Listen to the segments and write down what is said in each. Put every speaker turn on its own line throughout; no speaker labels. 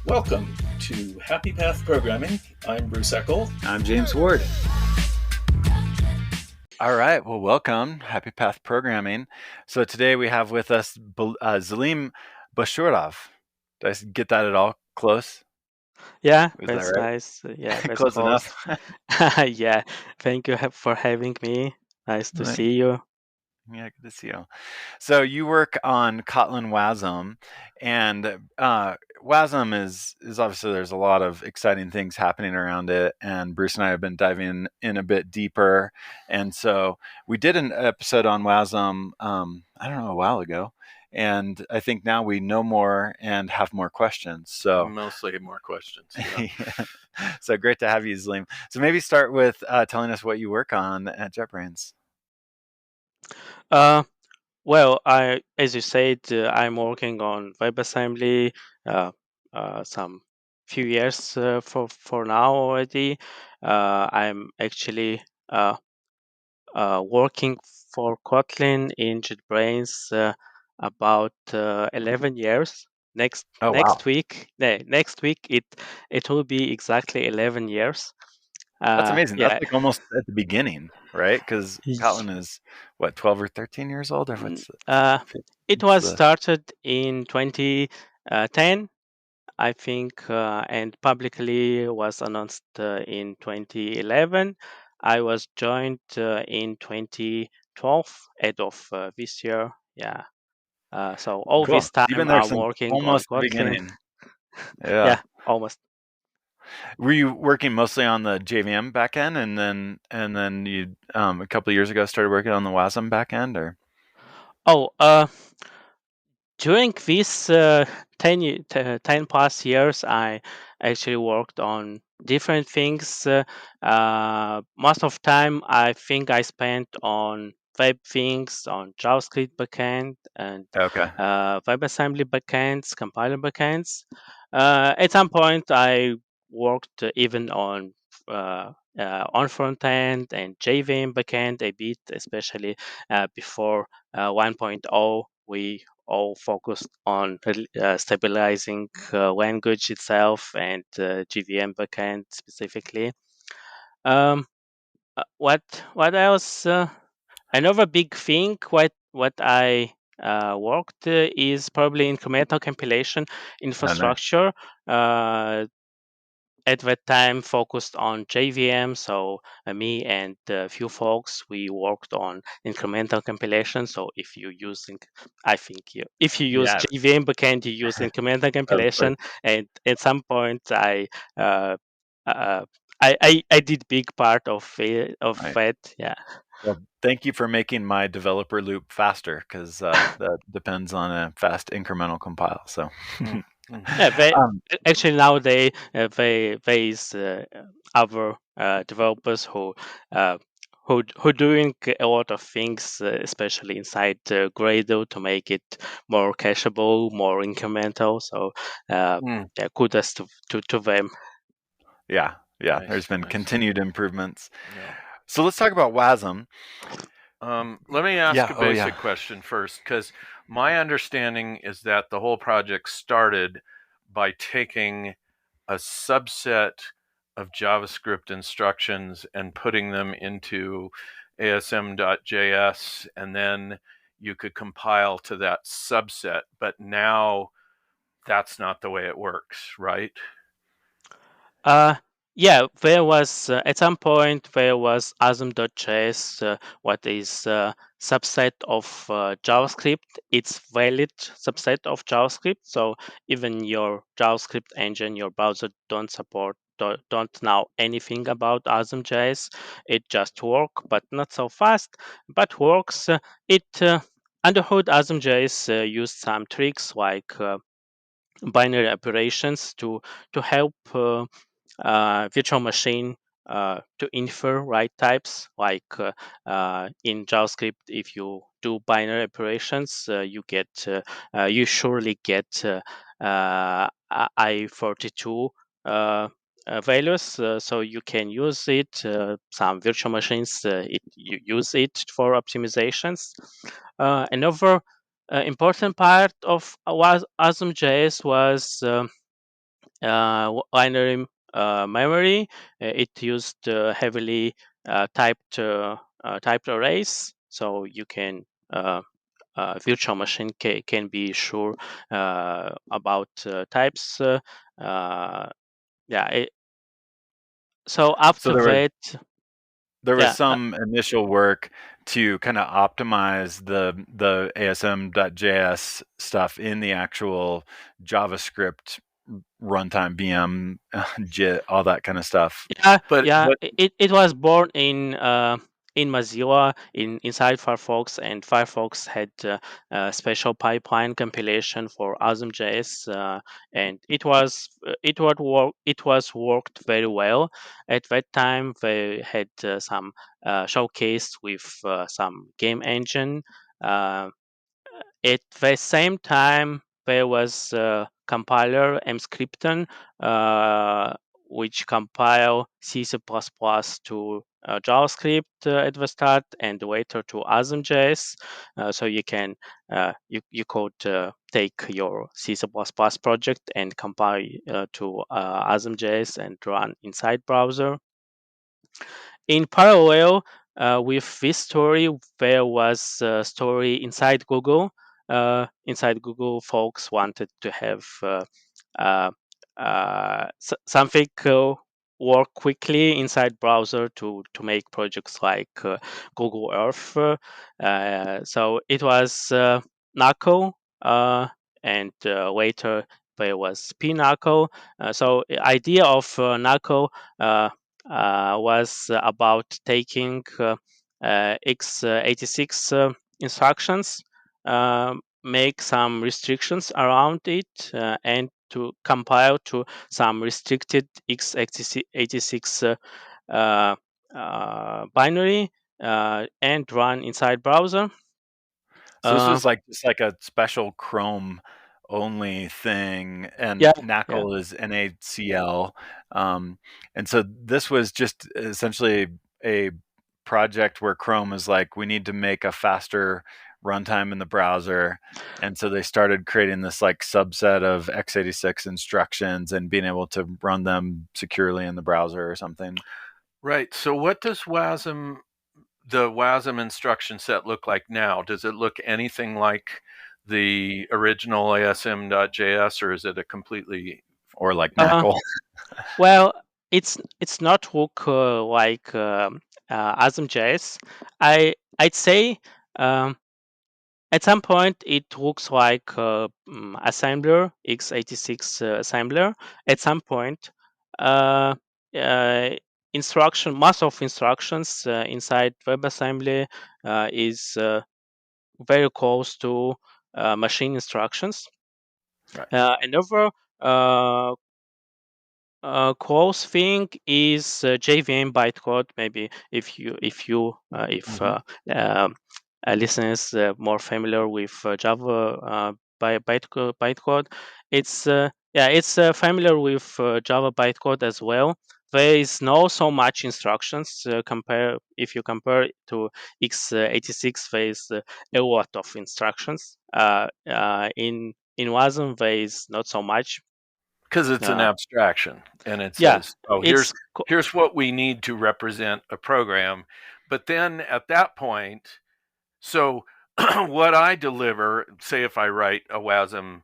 Welcome to Happy Path Programming. I'm Bruce Eckel.
I'm James Ward. All right. Well, welcome. Happy Path Programming. So today we have with us Zalim Bashorov. Did I get that at all close?
Yeah,
Is that
that's
right?
nice. Yeah, that's
Close
close.
enough.
Yeah, thank you for having me. Nice to
Right.
see you.
Yeah, good to see you. So you work on Kotlin Wasm, and Wasm is obviously there's a lot of exciting things happening around it, and Bruce and I have been diving in a bit deeper, and so we did an episode on Wasm, I don't know, a while ago, and I think now we know more and have more questions. So
Mostly more questions. Yeah.
yeah. So great to have you, Zlim. So maybe start with telling us what you work on at JetBrains.
Well, as you said, I'm working on WebAssembly uh, some few years for now already. I'm actually working for Kotlin in JetBrains about 11 years. Next
Oh, wow.
next week, next week it will be exactly 11 years.
That's amazing. That's
Yeah.
like almost at the beginning, right? Because
Y-
Kotlin is what, 12 or 13 years old, or
mm,
what's
Uh, it
what's
was
the
started in 2010, I think, and publicly was announced in 2011. I was joined in 2012, end of this year. Yeah. So all
cool?
this
You've been
time
there
I'm
since
working on
almost the
Kotlin.
beginning. Yeah.
Yeah, almost.
Were you working mostly on the JVM backend, and then you a couple of years ago started working on the Wasm backend, or?
Oh, during these 10 plus years, I actually worked on different things. Most of time, I think I spent on web things, on JavaScript backend and
Okay.
WebAssembly backends, compiler backends. At some point, I worked even on front end and JVM backend a bit, especially before 1.0. We all focused on stabilizing language itself and GVM backend specifically. Um, what else? Another big thing what I worked is probably incremental compilation
Oh, nice.
infrastructure. At that time focused on JVM. So me and a few folks, we worked on incremental compilation. So if you using, I think if you use
Yes,
JVM backend, you use incremental
of course.
compilation. And at some point, uh, uh, I did big part of
Right.
that. Yeah.
Well, thank you for making my developer loop faster, because that depends on a fast incremental compile. So,
Yeah,
um,
actually nowadays there is other developers uh, who doing a lot of things, especially inside Gradle to make it more cacheable, more incremental. So yeah, kudos to them.
yeah,
Nice,
there's been
nice.
continued improvements.
Yeah.
So let's talk about Wasm.
Let me ask
Yeah.
a
Oh, yeah.
basic question first, because my understanding is that the whole project started by taking a subset of JavaScript instructions and putting them into asm.js, and then you could compile to that subset. But now that's not the way it works, right?
Uh, yeah, there was at some point there was asm.js, what is subset of JavaScript. It's valid subset of JavaScript. So even your JavaScript engine, your browser don't know anything about asm.js. It just work, but not so fast. But works. It under hood asm.js used some tricks like binary operations to help virtual machine to infer right types. Like in JavaScript, if you do binary operations, you surely get I42 values, so you can use it. Some virtual machines you use it for optimizations. Another important part of was Awesome.js was binary memory. It used heavily typed arrays, so you can virtual machine can be sure about types. Yeah. So
So
after that,
there was
yeah,
some initial work to kind of optimize the ASM.js stuff in the actual JavaScript runtime VM, JIT, all that kind of stuff.
yeah,
But
yeah.
but
It was born in Mozilla inside Firefox, and Firefox had special pipeline compilation for Wasm.js, and it was worked very well. At that time, they had some showcase with some game engine. Uh, at the same time, there was a compiler mscripton, which compile C++ to JavaScript at the start and later to Wasm.js. So you could take your C++ project and compile to Wasm.js and run inside browser. In parallel with this story, there was a story inside Google. Inside Google, folks wanted to have uh, something work quickly inside browser to make projects like Google Earth. So it was Knuckle, and later there was Pinnacle. So the idea of Knuckle was about taking x86 instructions, make some restrictions around it, and to compile to some restricted x86 binary and run inside browser.
So this
Uh,
was like just like a special Chrome only thing, and
yeah, yeah.
NACL is NACL. And so this was just essentially a project where Chrome is like, we need to make a faster runtime in the browser. And so they started creating this like subset of x86 instructions and being able to run them securely in the browser or something.
right. So what does the Wasm instruction set look like now? Does it look anything like the original ASM.js, or is it a completely
Or like
Uh,
NACL.
well, it's not look like Asm.js. I'd say um, at some point it looks like assembler x86 assembler. At some point, uh, uh, instruction mass of instructions inside WebAssembly is very close to machine instructions.
right?
Another uh, close thing is JVM bytecode. Maybe if
Hmm.
listeners more familiar with Java bytecode, it's familiar with Java bytecode as well. There is no so much instructions compare if you compare it to x86. There is a lot of instructions. In Wasm, there is not so much.
Because it's an
Uh,
abstraction, and it
yeah,
says, "Oh,
it's
here's what we need to represent a program." But then at that point, so what I deliver, say if I write a WASM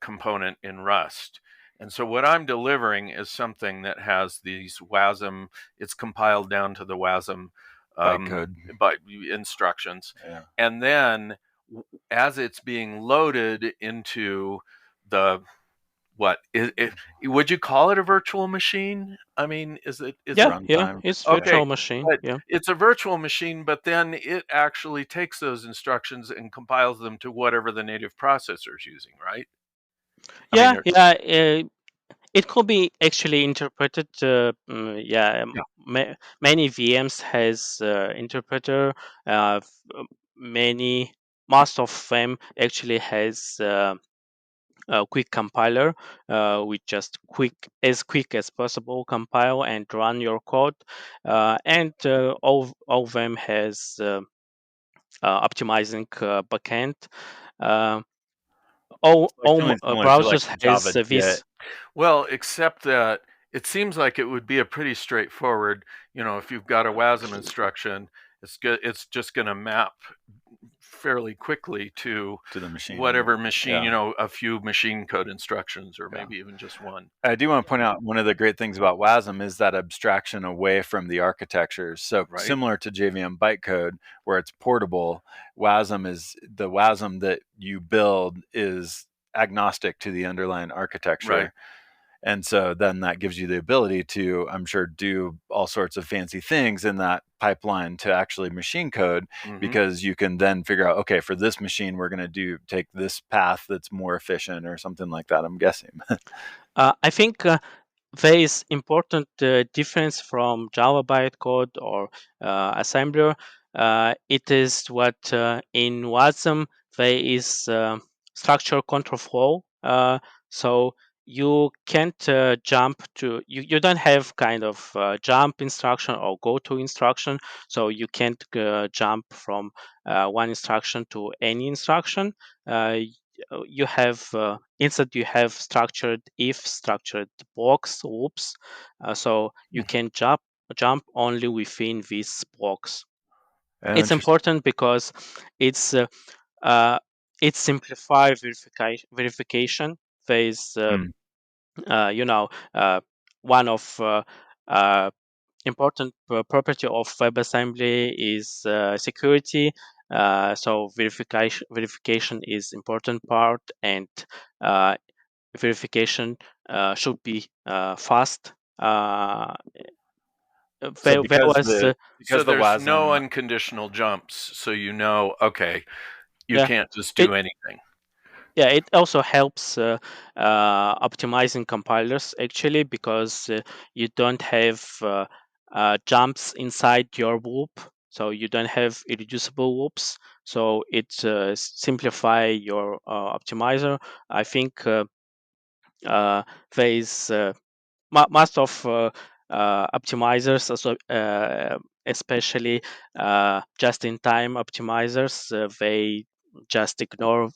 component in Rust, and so what I'm delivering is something that has these WASM. It's compiled down to the WASM
Bytecode.
by instructions,
Yeah.
and then as it's being loaded into the what is it, would you call it a virtual machine? I mean, is it
yeah,
Runtime.
it's
Yeah.
okay?
virtual machine.
But
Yeah,
it's a virtual machine, but then it actually takes those instructions and compiles them to whatever the native processor is using, right? I mean,
yeah, yeah. It could be actually interpreted. Yeah,
yeah,
many VMs has interpreter. Many most of them actually has a quick compiler, which just quick as possible compile and run your code, and all of them has optimizing backend. Uh, all
It's like something similar to like
browsers
Java
has this.
JIT.
Well, except that it seems like it would be a pretty straightforward, if you've got a WASM instruction, it's just going to map fairly quickly to
to the machine.
whatever machine,
Yeah.
a few machine code instructions or
Yeah.
maybe even just one.
I do want to point out one of the great things about WASM is that abstraction away from the architectures. So
Right?
similar to JVM bytecode, where it's portable, WASM is the WASM that you build is agnostic to the underlying
Right.
architecture. And so then that gives you the ability to, I'm sure, do all sorts of fancy things in that pipeline to actually machine code,
Mm-hmm.
because you can then figure out, okay, for this machine, we're going to take this path that's more efficient or something like that, I'm guessing.
I think there is important difference from Java bytecode or assembler. It is what in Wasm there is structure control flow. So you can't jump to you don't have kind of jump instruction or go to instruction. So you can't jump from one instruction to any instruction. You have instead you have structured if structured blocks loops, so you can jump only within these blocks. It's
Interesting.
important because it's uh, uh, it simplifies verification. There is
Mm.
you know one of important property of WebAssembly is security. So verification is important part, and uh, verification should be fast.
So
There was
So
because the
there's no
WASM,
unconditional jumps. So okay, you
yeah
can't just
it
do anything.
yeah it also helps optimizing compilers actually, because you don't have jumps inside your loop, so you don't have irreducible loops, so it simplify your optimizer. I think there is most of optimizers, also, especially just-in-time optimizers, they just ignore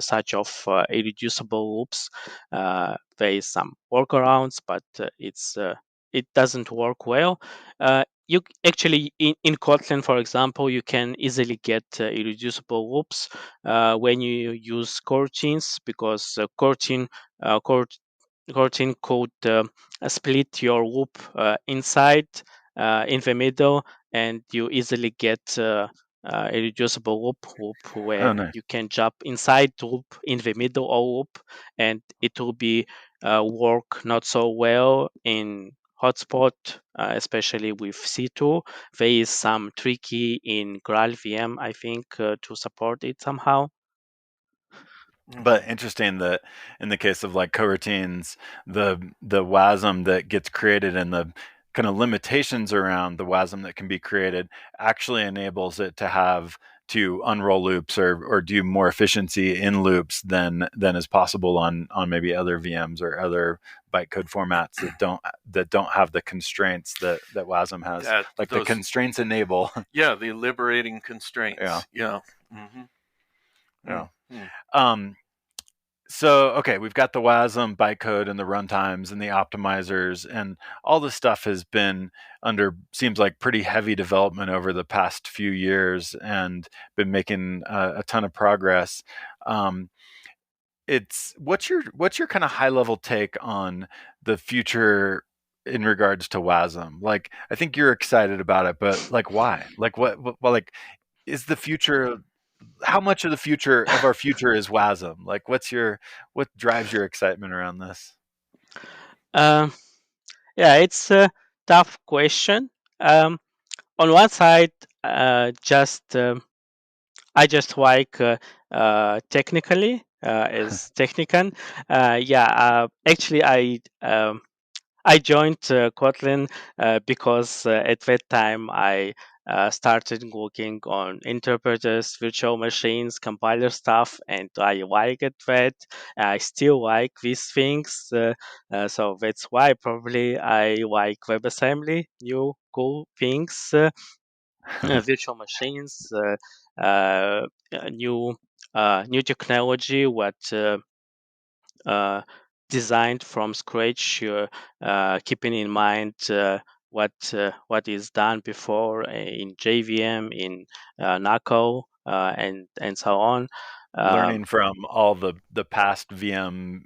such of irreducible loops. There is some workarounds, but it doesn't work well. You actually in Kotlin, for example, you can easily get irreducible loops when you use coroutines, because coroutine could split your loop inside, in the middle, and you easily get a reducible loop
oh,
where
nice.
you can jump inside loop in the middle of loop, and it will be work not so well in hotspot, especially with C2. There is some tricky in GraalVM, I think, to support it somehow.
But
Mm-hmm.
interesting that in the case of like coroutines, the WASM that gets created and the kind of limitations around the WASM that can be created actually enables it to have to unroll loops or do more efficiency in loops than is possible on maybe other VMs or other bytecode formats that don't have the constraints that WASM has.
That
Like the
those
constraints enable.
Yeah, the liberating
Yeah,
constraints. Yeah. Mm-hmm.
yeah.
Mm-hmm.
Um, So, okay, we've got the WASM bytecode and the runtimes and the optimizers, and all this stuff has been under, seems like, pretty heavy development over the past few years and been making a ton of progress. Um, it's what's your kind of high level take on the future in regards to WASM? Like, I think you're excited about it, but like, why? Like, well, like, is the future, how much of the future of our future is WASM? Like, what drives your excitement around this?
Um, yeah, it's a tough question. Um, on one side, just I just like technically as technican. Actually, I joined Kotlin because at that time I started working on interpreters, virtual machines, compiler stuff, and I liked that. I still like these things, so that's why probably I like WebAssembly, new cool things, virtual machines, new new technology. What designed from scratch, keeping in mind what is done before in JVM, in NACO, and so on.
Learning from all the past VM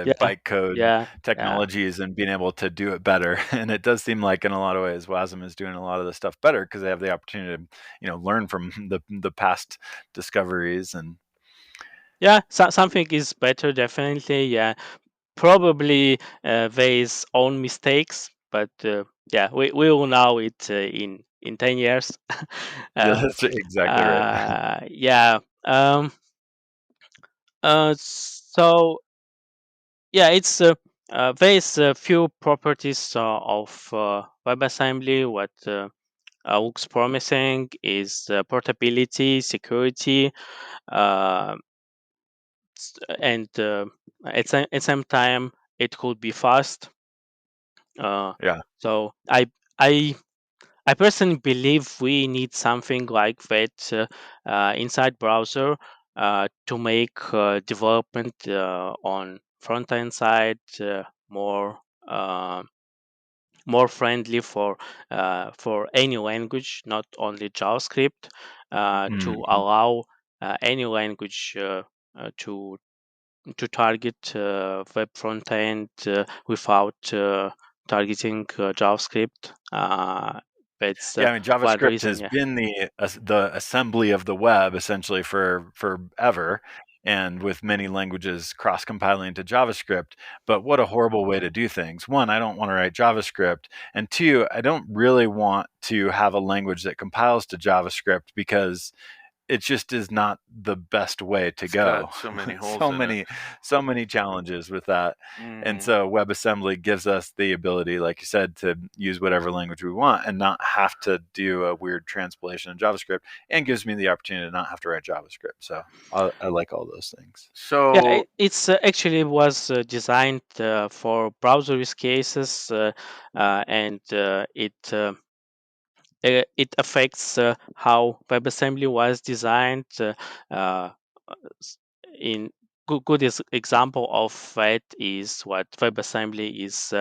Yeah,
bytecode
yeah, yeah.
technologies and being able to do it better. And it does seem like in a lot of ways Wasm is doing a lot of the stuff better because they have the opportunity to, learn from the past discoveries. And
Yeah, something is better, definitely. Yeah, probably there is own mistakes, but yeah, we will know it in 10 years.
yeah,
uh,
that's exactly right.
yeah. So yeah, it's there is a few properties of WebAssembly. What looks promising is portability, security, uh, and at same time it could be fast.
Yeah.
So I I personally believe we need something like that inside browser to make development on front end side more uh, more friendly for any language, not only JavaScript, to
Mhm.
allow any language to target web front end without targeting JavaScript. That's
Yeah, I mean,
one
JavaScript
reason.
has
Yeah.
been the assembly of the web essentially for forever, and with many languages cross-compiling to JavaScript. But what a horrible way to do things. One, I don't want to write JavaScript, and two, I don't really want to have a language that compiles to JavaScript because it just is not the best way to
It's
go.
got so many holes
so
in it.
many so many challenges with that. And
Hmm.
so WebAssembly gives us the ability, like you said, to use whatever language we want and not have to do a weird transpilation in JavaScript, and gives me the opportunity to not have to write JavaScript. So I like all those things.
Yeah,
So
it's actually was designed for browser use cases, and it affects how WebAssembly was designed. Uh, s- in good example of that is what WebAssembly is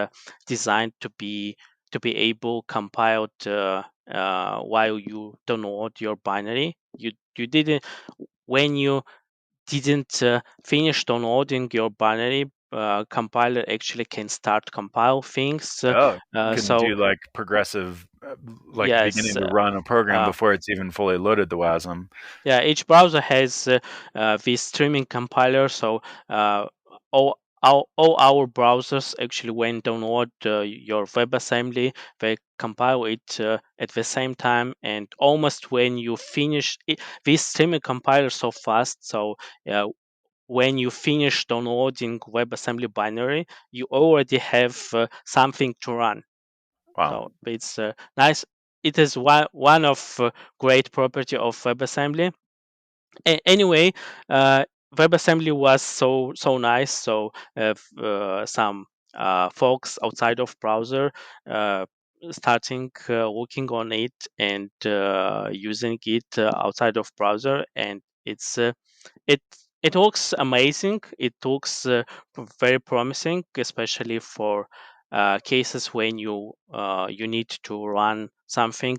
designed to be able compiled while you download your binary. You didn't when you didn't finish downloading your binary. Compiler actually can start compile things.
Oh, can
So
do like progressive, like
yes,
beginning to run a program
uh,
before it's even fully loaded the WASM.
yeah, each browser has this streaming compiler. So uh, all our browsers actually, when download your WebAssembly, they compile it at the same time. And almost when you finish it, this streaming compiler so fast. So uh, when you finish downloading WebAssembly binary, you already have something to run.
Wow.
So it's nice. It is one of great property of WebAssembly. Anyway, uh, WebAssembly was so nice. So some folks outside of browser uh, starting working on it and using it outside of browser, and it it looks amazing. It looks very promising, especially for cases when you need to run something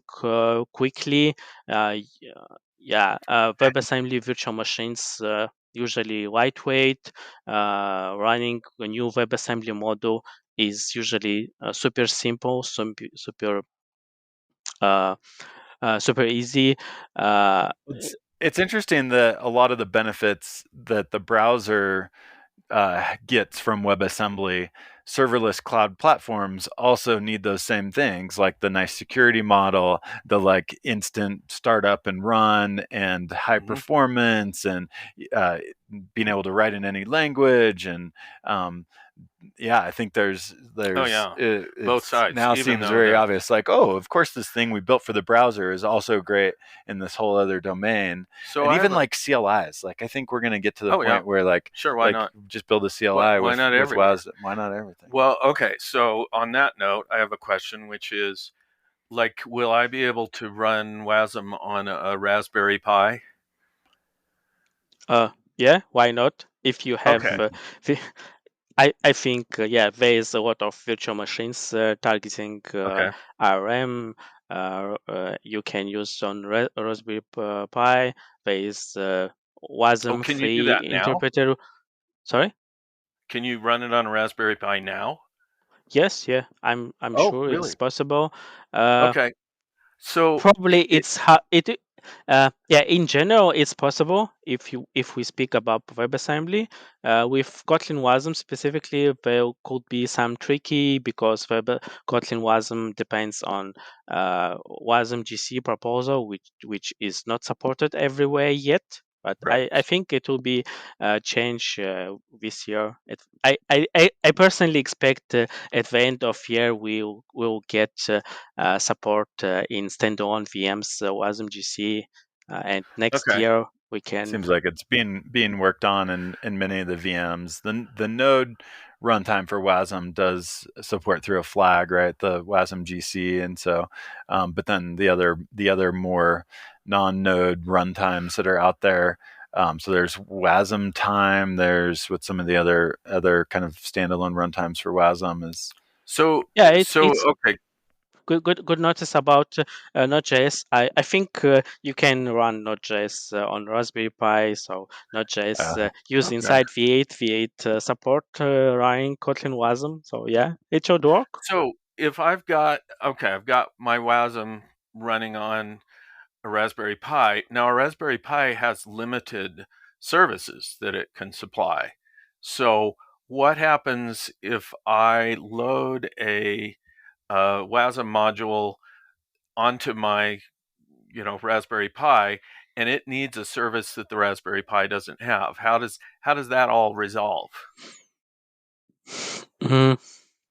quickly. Yeah, WebAssembly virtual machines usually lightweight. Running a new WebAssembly module is usually super simple, uh, super easy. Uh,
It's interesting that a lot of the benefits that the browser gets from WebAssembly, serverless cloud platforms also need those same things, like the nice security model, the like instant startup and run, and high
mhm.
performance, and uh, being able to write in any language, and um, yeah, I think
Oh yeah, both
it's
sides.
now
Even
seems
though
very
the
obvious. Like, oh, of course, this thing we built for the browser is also great in this whole other domain,
so
and
I have
even
a
like CLIs. Like, I think we're gonna get to the
oh yeah,
point where
sure, why
like
not?
just build a CLI
Why not
with
everywhere?
WAS. Why not everything?
Well, okay. So on that note, I have a question, which is like, will I be able to run WASM on a Raspberry Pi?
yeah, why not? If you have
Okay.
the I think yeah, there is a lot of virtual machines targeting
Okay.
ARM. You can use on Raspberry Pi. There is
Oh,
Wasm
can you do
free
that now?
interpreter. Sorry.
Can you run it on a Raspberry Pi now?
Yes, yeah, I'm
Oh,
sure it's
really?
possible. Uh,
Okay. So
Probably it's yeah, in general it's possible if we speak about WebAssembly. With Kotlin Wasm specifically, there could be some tricky because Kotlin Wasm depends on Wasm GC proposal, which is not supported everywhere yet. But
right.
I think it will be changed this year. I personally expect at the end of year we'll get support in standalone VMs, Wasm GC, and next
Okay.
year we can.
Seems like it's being worked on in many of the VMs. The node runtime for Wasm does support through a flag, right? The Wasm GC, and so, but then the other more non-node runtimes that are out there. So there's Wasm time. There's what some of the other kind of standalone runtimes for Wasm is.
So
Yeah,
so
it's
okay.
good notice about Node.js. I think you can run Node.js on Raspberry Pi, so Node.js use
Okay.
inside V8. V8 support running Kotlin Wasm. So yeah, it should work.
So if I've got my WASM running on a Raspberry Pi. Now a Raspberry Pi has limited services that it can supply. So what happens if I load a WASM module onto my Raspberry Pi and it needs a service that the Raspberry Pi doesn't have? How does that all resolve?
Mhm.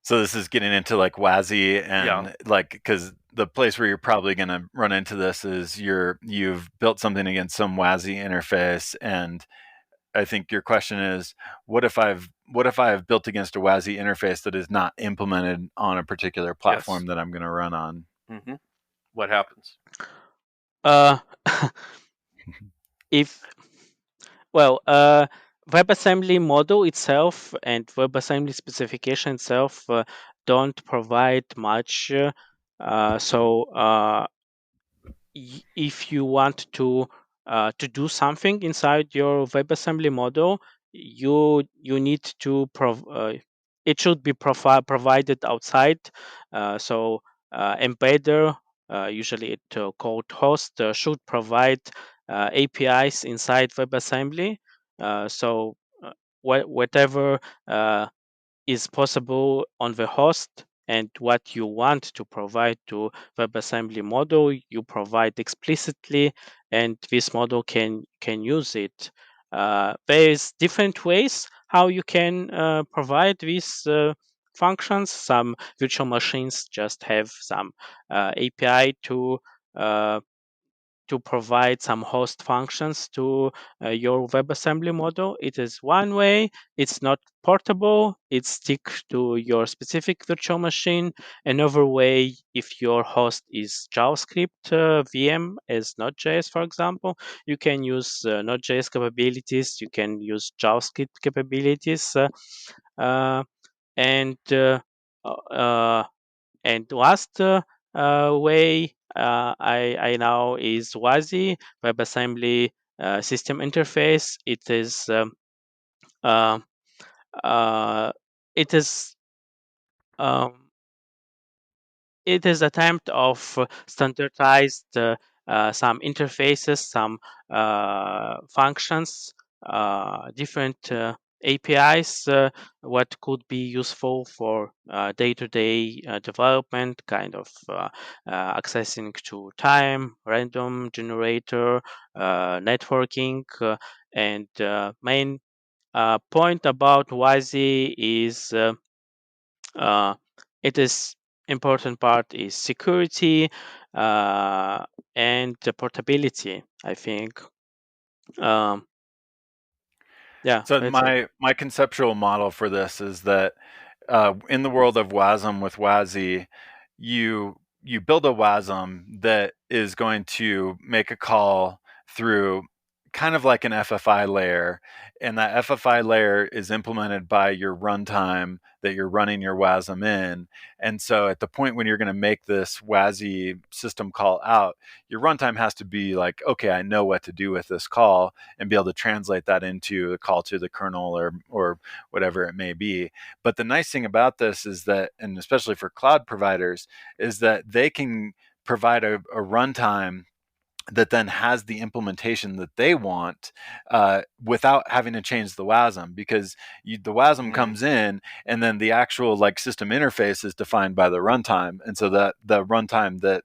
So this is getting into like WASI
Yeah.
and like because the place where you're probably going to run into this is you've built something against some WASI interface, and I think your question is what if I've built against a WASI interface that is not implemented on a particular
Yes.
platform that I'm going to run on.
Hmm. What happens?
Uh, if Well, WebAssembly model itself and WebAssembly specification itself don't provide much. If you want to do something inside your WebAssembly model, you need to it should be provided outside. Embedder, usually it called host, should provide APIs inside WebAssembly. Uh, so uh, Whatever is possible on the host and what you want to provide to WebAssembly model, you provide explicitly, and this model can use it. There is different ways how you can provide these functions. Some virtual machines just have some API uh, to provide some host functions to your WebAssembly model. It is one way. It's not portable. It sticks to your specific virtual machine. Another way, if your host is JavaScript VM as Node.js, for example, you can use Node.js capabilities. You can use JavaScript capabilities, uh, and uh, uh, and last way I know is WASI, WebAssembly System Interface. Uh, uh, it is um, it is attempt of standardized some interfaces, some functions, different APIs, what could be useful for day-to-day development, kind of accessing to time, random generator, networking, and main point about WASI is uh, it is important part is security uh, and the portability. I think. Um, yeah,
So
that's it.
my conceptual model for this is that in the world of WASM with WASI, you build a WASM that is going to make a call through kind of like an FFI layer, and that FFI layer is implemented by your runtime that you're running your Wasm in. And so at the point when you're going to make this WASI system call out, your runtime has to be like, okay, I know what to do with this call, and be able to translate that into a call to the kernel or whatever it may be. But the nice thing about this is that, and especially for cloud providers, is that they can provide a runtime that then has the implementation that they want without having to change the WASM, because the WASM comes in and then the actual like system interface is defined by the runtime. And so that the runtime that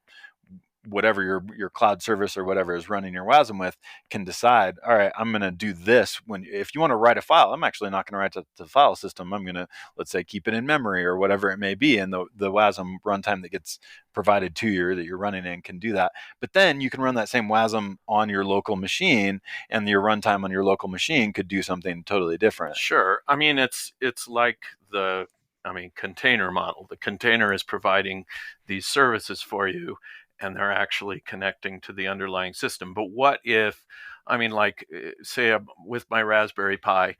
whatever your cloud service or whatever is running your Wasm with can decide, all right, I'm going to do this. When if you want to write a file, I'm actually not going to write to the file system. I'm going to, let's say, keep it in memory or whatever it may be. And the Wasm runtime that gets provided to you that you're running in can do that. But then you can run that same Wasm on your local machine, and your runtime on your local machine could do something totally different.
Sure. I mean, it's like the container model. The container is providing these services for you, and they're actually connecting to the underlying system. But what if, like, say with my Raspberry Pi,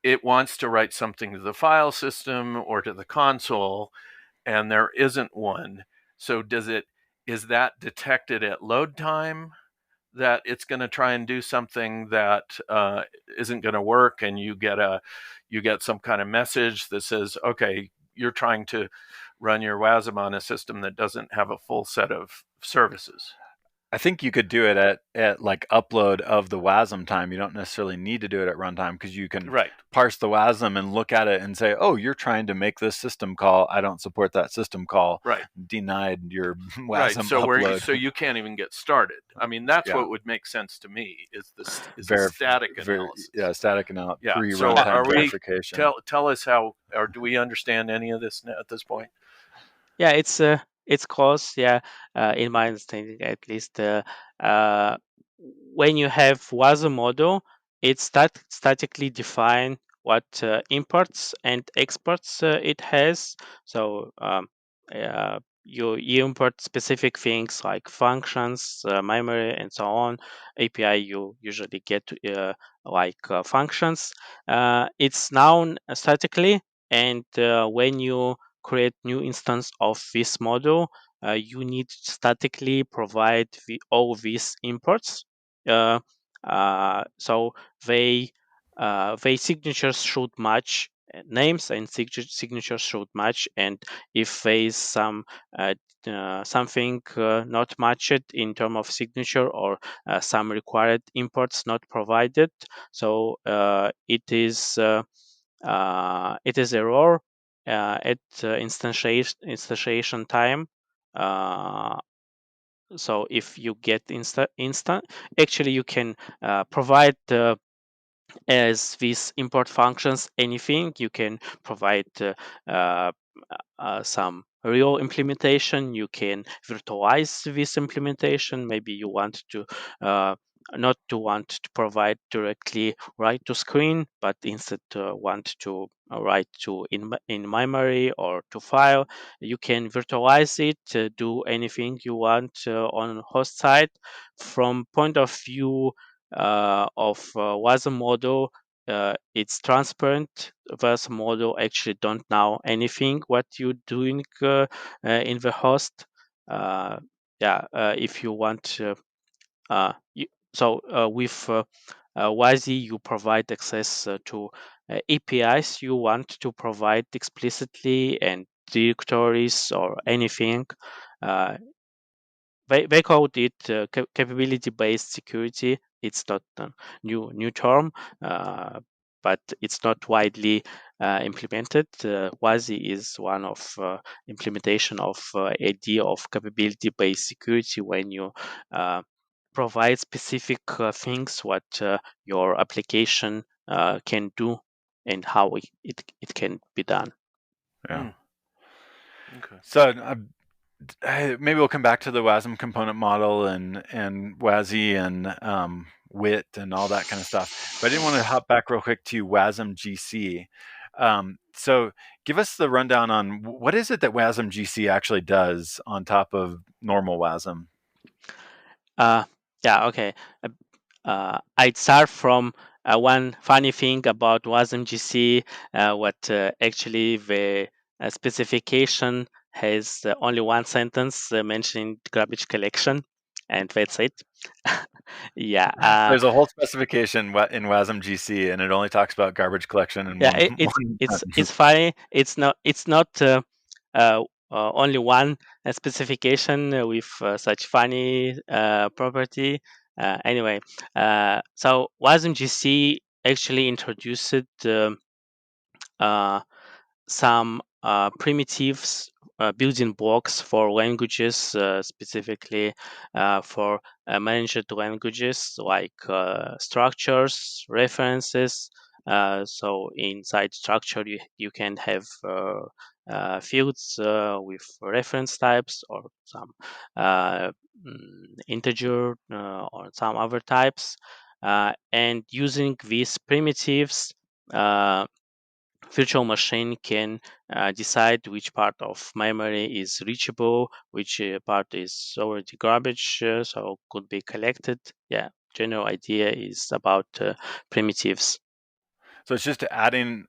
it wants to write something to the file system or to the console, and there isn't one. So is that detected at load time, that it's going to try and do something that isn't going to work, and you get some kind of message that says, okay, you're trying to run your Wasm on a system that doesn't have a full set of services?
I think you could do it at like upload of the Wasm time. You don't necessarily need to do it at runtime, because you can parse the Wasm and look at it and say, oh, you're trying to make this system call. I don't support that system call.
Right.
Denied your Wasm
so
upload.
So you can't even get started. That's what would make sense to me, is the static analysis.
Static analysis.
So
runtime verification.
Tell us how, or do we understand any of this at this point?
Yeah, it's close. Yeah, in my understanding, at least, when you have Wasm model, it's statically define what imports and exports it has. So you import specific things like functions, memory, and so on. API you usually get functions. It's known statically, and when you create new instance of this model, you need to statically provide all these imports. So they signatures should match, names and signatures should match, and if there is something not matched in terms of signature, or some required imports not provided, so it is error at instantiation time. So if you get instant, actually you can provide as these import functions anything. You can provide uh, some real implementation. You can virtualize this implementation. Maybe you want to not to want to provide directly write to screen, but instead want to write to in memory or to file. You can virtualize it, do anything you want on host side. From point of view of Wasm model, it's transparent. Wasm model actually don't know anything what you're doing in the host. If you want, with WASI, you provide access to APIs you want to provide explicitly, and directories or anything. Uh, they called it capability-based security. It's not a new term, but it's not widely implemented. WASI is one of implementation of idea of capability-based security, when you provide specific things what your application can do, and how it can be done.
Yeah.
Okay.
So maybe we'll come back to the Wasm component model and WASI and WIT and all that kind of stuff. But I didn't want to hop back real quick to Wasm GC. So give us the rundown on what is it that Wasm GC actually does on top of normal Wasm?
Okay. I'd start from one funny thing about Wasm GC, what actually the specification has only one sentence mentioning garbage collection, and that's it. Yeah,
There's a whole specification in Wasm GC, and it only talks about garbage collection in
yeah,
one one sentence.
it's funny. It's not only one specification with such funny property. Anyway, so Wasm GC actually introduced uh, some primitives, building blocks for languages, specifically for managed languages like structures, references. So inside structure, you can have fields with reference types or some uh, integer or some other types. And using these primitives, uh, virtual machine can decide which part of memory is reachable, which part is already garbage, so could be collected. Yeah, general idea is about primitives.
So it's just adding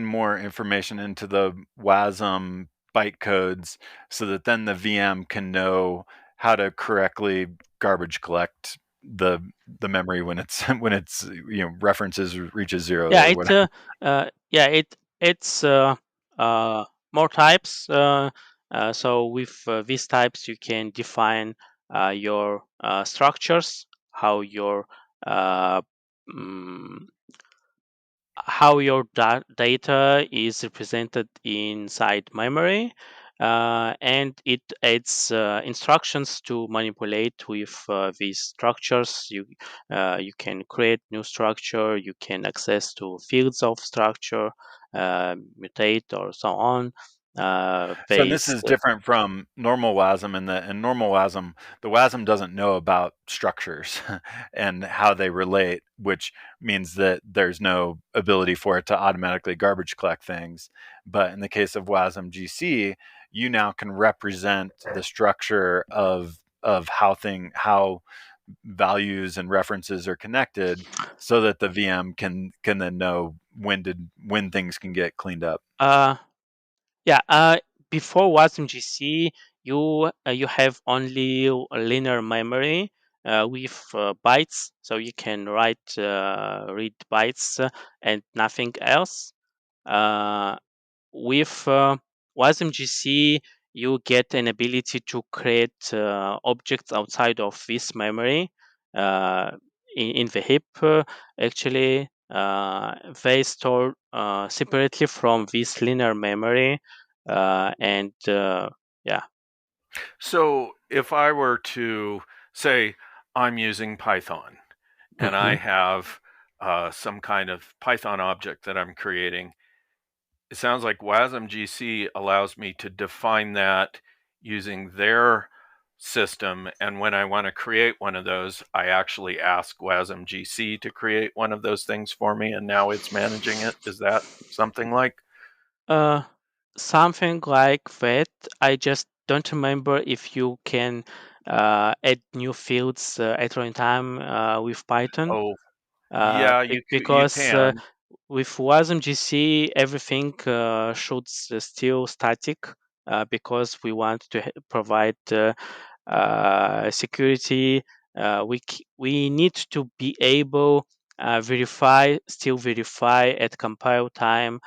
more information into the WASM bytecodes so that then the VM can know how to correctly garbage collect the memory when it's when it's references reaches zero
Yeah,
or
it
whatever.
yeah it's more types. So with these types, you can define your structures, how your uh, mm, data is represented inside memory, and it adds instructions to manipulate with these structures. You can create new structure, you can access to fields of structure, mutate or so on.
So this
Based
is different from normal WASM in normal WASM, the WASM doesn't know about structures and how they relate, which means that there's no ability for it to automatically garbage collect things. But in the case of WASM GC, you now can represent the structure of how values and references are connected so that the VM can then know when things can get cleaned up.
uh, Yeah, before Wasm GC, you have only linear memory with bytes, so you can read bytes and nothing else. Uh, with Wasm GC, you get an ability to create objects outside of this memory. Uh, in the heap, actually, they store separately from this linear memory, and yeah.
So if I were to say I'm using Python and I
Mhm.
have some kind of Python object that I'm creating, it sounds like Wasm GC allows me to define that using their system. And when I want to create one of those, I actually ask Wasm GC to create one of those things for me, and now it's managing it. Is that something like?
Uh, Something like that. I just don't remember if you can add new fields at runtime with Python.
Oh, yeah, you
Because
can.
with Wasm GC, everything should still static, because we want to provide security. We need to be able verify at compile time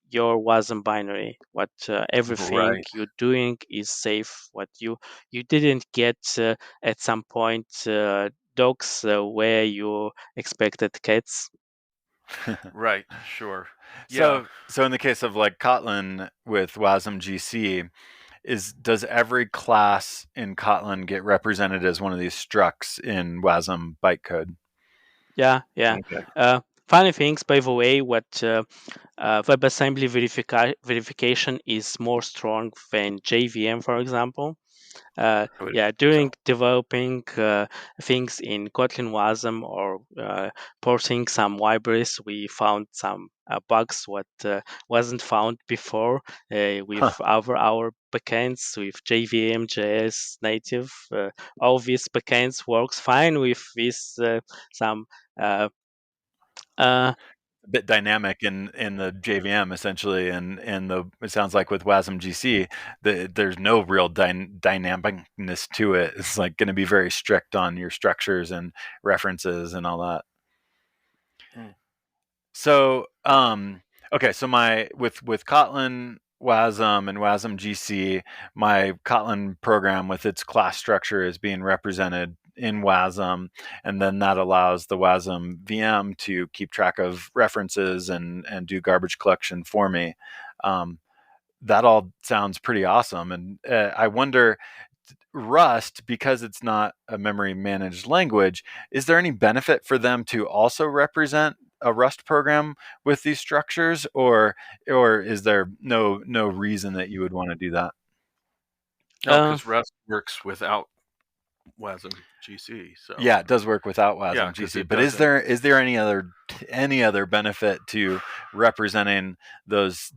your Wasm binary. What everything
Right.
you're doing is safe. What you didn't get at some point dogs where you expected cats.
Right. Sure. Yeah.
So in the case of like Kotlin with Wasm GC, does every class in Kotlin get represented as one of these structs in Wasm bytecode?
Yeah, yeah.
Okay.
Funny things, by the way, what WebAssembly verification is more strong than JVM, for example. during developing things in Kotlin Wasm or porting some libraries, we found some bugs what wasn't found before with our backends with JVM, JS native. All these backends works fine with this some
a bit dynamic in the JVM essentially, and it sounds like with Wasm GC, there's no real dynamicness to it. It's like going to be very strict on your structures and references and all that. So okay, so my with Kotlin Wasm and Wasm GC, my Kotlin program with its class structure is being represented in Wasm, and then that allows the Wasm VM to keep track of references and do garbage collection for me. That all sounds pretty awesome, and I wonder, Rust, because it's not a memory managed language, is there any benefit for them to also represent a Rust program with these structures, or is there no reason that you would want to do that?
No, because Rust works without Wasm GC. So
yeah, it does work without Wasm GC. But is there any other benefit to representing those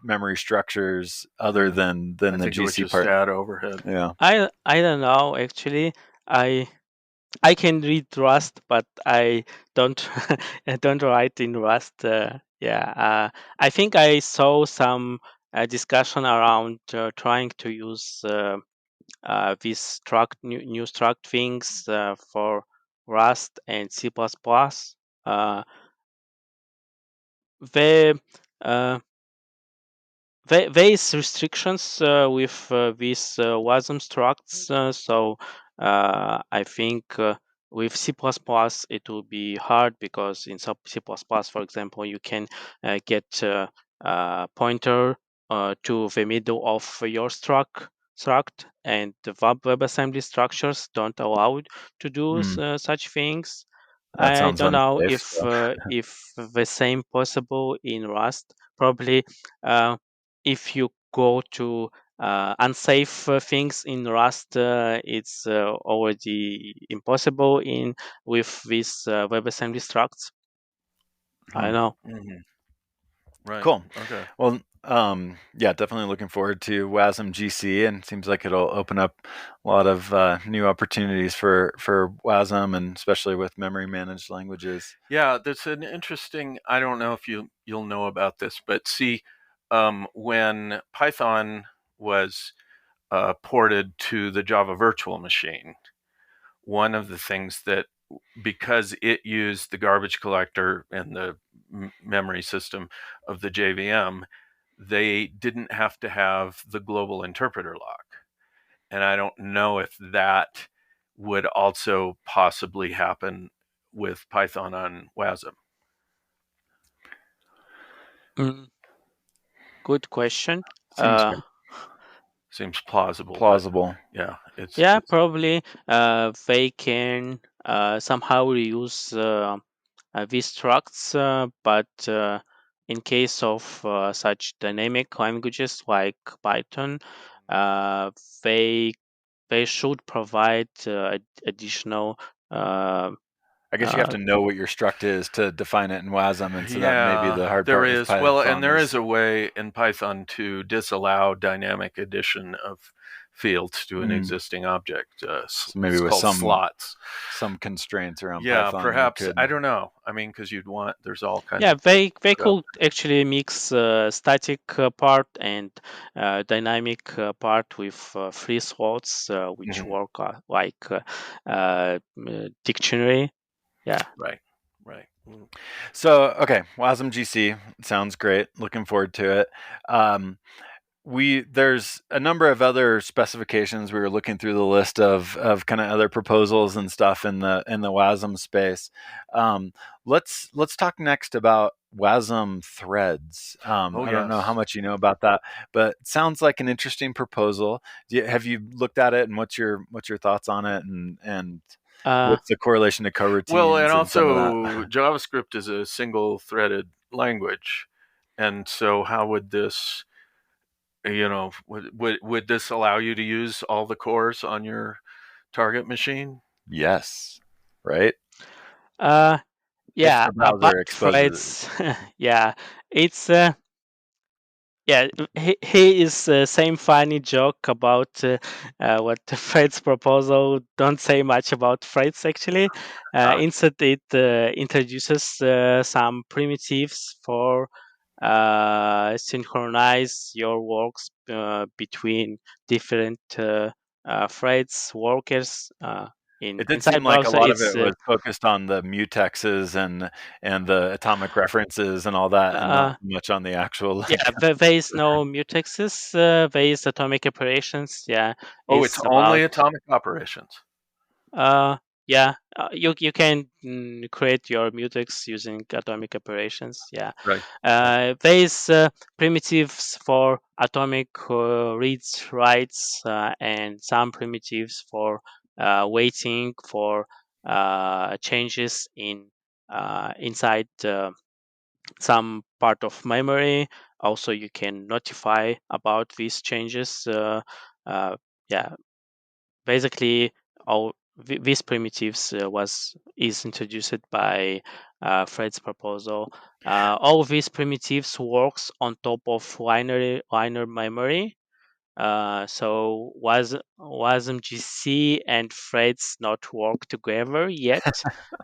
memory structures other than the GC part?
Add overhead.
Yeah,
I don't know actually. I can read Rust, but I don't I don't write in Rust. I think I saw some discussion around trying to use these new struct things for Rust and C++. They uh, there is restrictions with these Wasm structs, so I think with C++ it will be hard because in C++, for example, you can get pointer to the middle of your struct, and the WebAssembly structures don't allow to do such things.
that
I
sounds
don't know
unsafe.
if the same possible in Rust. Probably if you go to unsafe things in Rust, it's already impossible in with these WebAssembly structs. I don't know.
Right.
Cool.
Okay.
Well, yeah, definitely looking forward to Wasm GC, and it seems like it'll open up a lot of new opportunities for Wasm, and especially with memory managed languages.
Yeah, that's an interesting. I don't know if you'll know about this, but see, when Python was ported to the Java virtual machine, one of the things that, because it used the garbage collector and the memory system of the JVM, they didn't have to have the global interpreter lock. And I don't know if that would also possibly happen with Python on Wasm.
Good question.
Seems plausible.
Plausible.
Yeah,
Probably they can somehow reuse these structs, but in case of such dynamic languages like Python, uh, they they should provide additional.
I guess you have to know what your struct is to define it in Wasm, and so that may be the hard
there
part with
is.
Python.
Well, and there is a way in Python to disallow dynamic addition of fields to an existing object.
So maybe
it's
with
called slots.
Some constraints around
Yeah,
Python.
perhaps. I don't know. I mean, because there's all kinds.
Yeah, they could actually mix static part and dynamic part with free slots, which work like dictionary. Yeah.
Right.
So, okay, Wasm GC sounds great. Looking forward to it. There's a number of other specifications. We were looking through the list of kind of other proposals and stuff in the Wasm space. Let's talk next about Wasm threads. I don't know how much you know about that, but it sounds like an interesting proposal. Have you looked at it, and what's your thoughts on it, and what's the correlation to coroutines?
Well, and also JavaScript is a single-threaded language, and so how would this would this allow you to use all the cores on your target machine?
Yes. Right? If
Yeah,
the browser
about
exposes it.
threads. Yeah, it's yeah, he is same funny joke about what the Fred's proposal don't say much about Fred's actually. Instead, it introduces some primitives for synchronize your works between different threads, workers.
It did seem
Inside
like a
browser,
lot of
it's
it was focused on the mutexes and the atomic references and all that, and not
uh,
so much on the actual like.
yeah, there is no mutexes. There is atomic operations. Yeah,
Oh, it's
it's
only
about
atomic operations.
uh, yeah. You can create your mutex using atomic operations. Yeah,
Right. Right.
there is primitives for atomic reads, writes, and some primitives for waiting for changes in inside some part of memory. Also, you can notify about these changes. Uh, yeah, basically, all these primitives was is introduced by Fred's proposal. All these primitives works on top of linear memory, so Wasm GC and Threads not work together yet.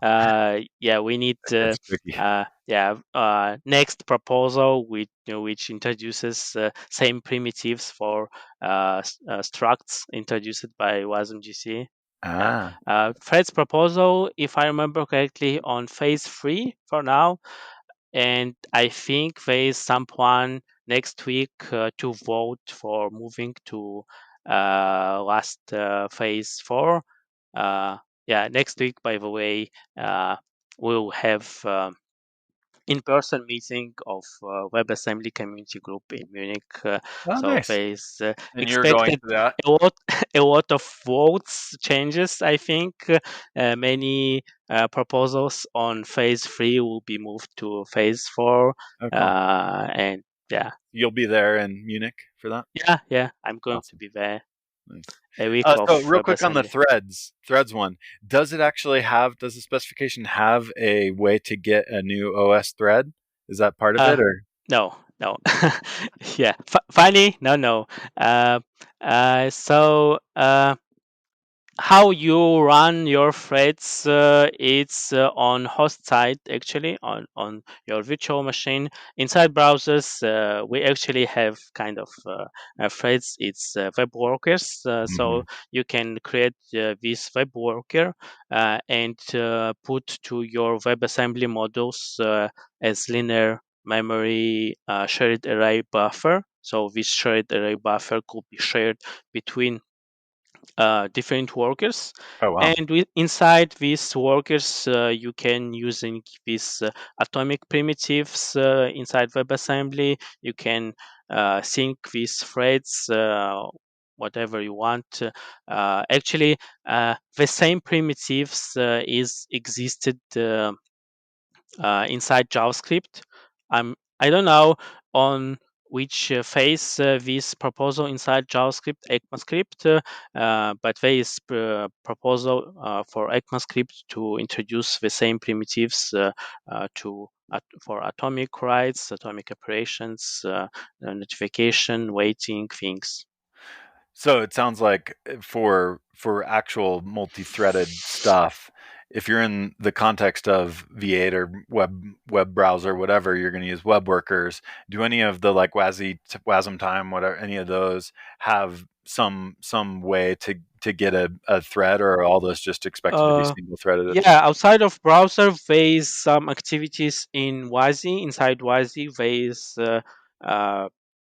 Yeah, we need
It's tricky.
next proposal which introduces same primitives for structs introduced by Wasm GC. Yeah,
Ah,
Fred's proposal, if I remember correctly, on phase 3 for now, and I think there is someone next week to vote for moving to last phase 4. Yeah, next week, by the way, we'll have in-person meeting of WebAssembly community group in Munich.
oh,
So
nice.
there is
And you're going
expected
to that?
a lot, a lot of votes changes. I think many proposals on phase 3 will be moved to phase 4,
Oh, cool.
and yeah,
You'll be there in Munich for that.
yeah, I'm going to
Awesome.
be there
Nice.
a week of
So real quick on the
WebAssembly.
threads one, does it actually have? Does the specification have a way to get a new OS thread? Is that part of
Uh,
it, or?
no, no. Yeah, funny. No, no. Uh, so how you run your threads, it's on host side actually on your virtual machine. Inside browsers, we actually have kind of threads. It's web workers, so
Mhm.
you can create this web worker and put to your WebAssembly modules as linear memory shared array buffer. So this shared array buffer could be shared between different workers,
Oh wow.
and inside these workers you can using these atomic primitives inside WebAssembly. You can sync these threads whatever you want. Actually, the same primitives is existed inside JavaScript. I don't know on which phase this proposal inside JavaScript ECMAScript, but there is proposal for ECMAScript to introduce the same primitives for atomic writes, atomic operations, notification, waiting things.
So it sounds like for actual multi-threaded stuff, if you're in the context of V8 or web browser, whatever, you're going to use web workers. Do any of the like Wasm time, whatever, any of those have some way to get a thread, or are all those just expected to be
Uh,
single threaded?
Yeah, outside of browser, there is some activities in WASI. Inside WASI, there is uh,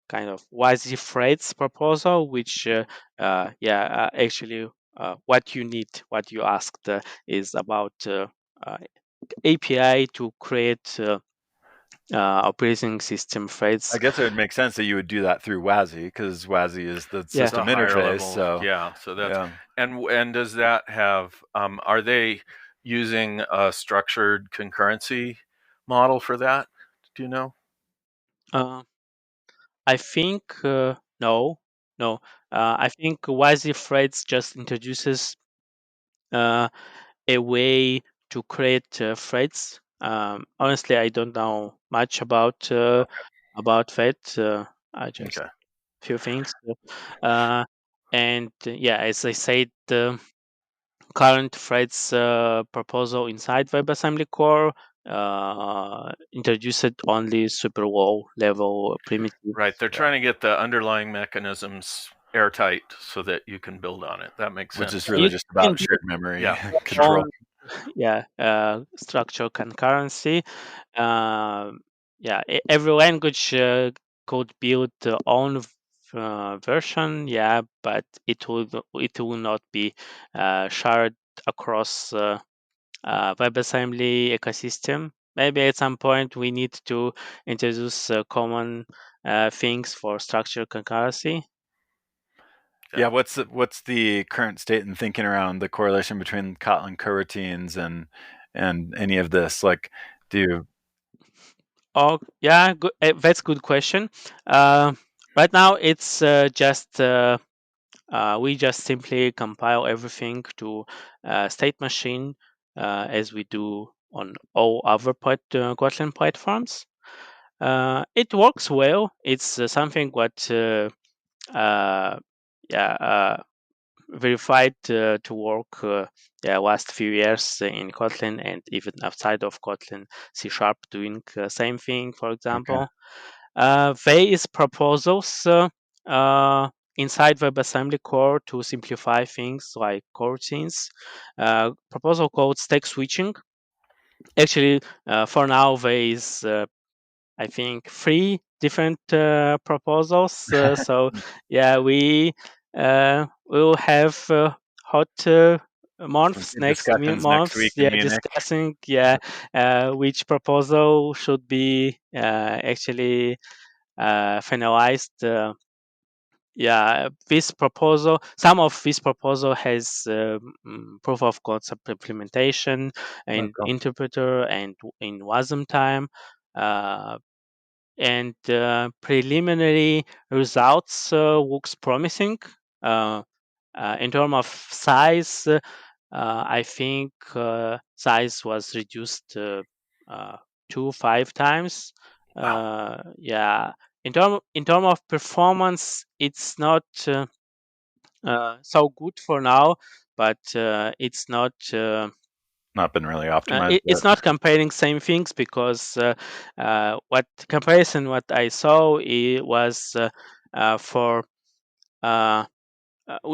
kind of WASI threads proposal, which, actually, what you need, what you asked, is about uh, API to create operating system
I
threads.
guess it would make sense that you would do that through WASI because WASI is the
Yeah.
The
system
higher
interface.
level,
So
yeah. So that's
yeah.
and does that have? Are they using a structured concurrency model for that? Do you know?
Uh, I think. No, no. I think Wasm threads just introduces uh, a way to create threads. Honestly, I don't know much about that. I just
Okay.
few things. Uh, and yeah, as I said, the current threads proposal inside WebAssembly core introduced only super low level primitives.
Right. They're trying to get the underlying mechanisms airtight so that you can build on it. That makes
which is
sense.
really
You
just
can
about
build
shared memory
Yeah.
your
Sure.
control.
own, yeah, structure concurrency. Um, yeah, every language could build their own version. Yeah, but it will not be shared across WebAssembly ecosystem. Maybe at some point we need to introduce common things for structure concurrency.
Yeah,
Yeah.
what's the current state and thinking around the correlation between Kotlin coroutines and any of this? Like, do you,
Oh, yeah, good, that's good question. Uh, right now, it's just we just simply compile everything to state machine as we do on all other Kotlin platforms. It works well. It's something what uh, yeah verified to work last few years in Kotlin and even outside of Kotlin, C Sharp doing same thing. For
okay?
example, there is proposals inside WebAssembly core to simplify things like coroutines. Proposal called stack switching. Actually, for now there is I think three different proposals. So yeah, we will have hot
Some
months
good
next
discussions next
months.
week in
Yeah,
Munich.
discussing which proposal should be actually finalized. Yeah, this proposal, some of this proposal has proof of concept implementation in
Okay.
interpreter and in Wasm time. Uh, and preliminary results looks promising. Uh, in terms of size, I think size was reduced uh, 5 times.
Wow.
Yeah, in term of performance, it's not so good for now, but it's not.
Not been really optimized
It's
yet.
not comparing same things because what comparison what I saw it was for uh,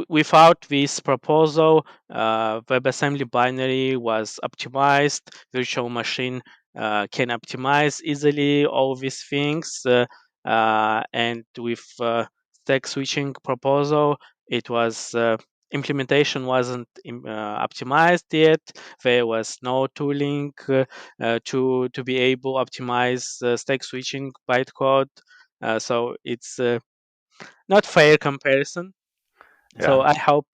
without this proposal, WebAssembly binary was optimized. Virtual machine can optimize easily all these things, and with stack switching proposal, it was implementation wasn't optimized yet. There was no tooling to be able optimize stack switching bytecode. So it's not fair comparison. So
Yeah,
I hope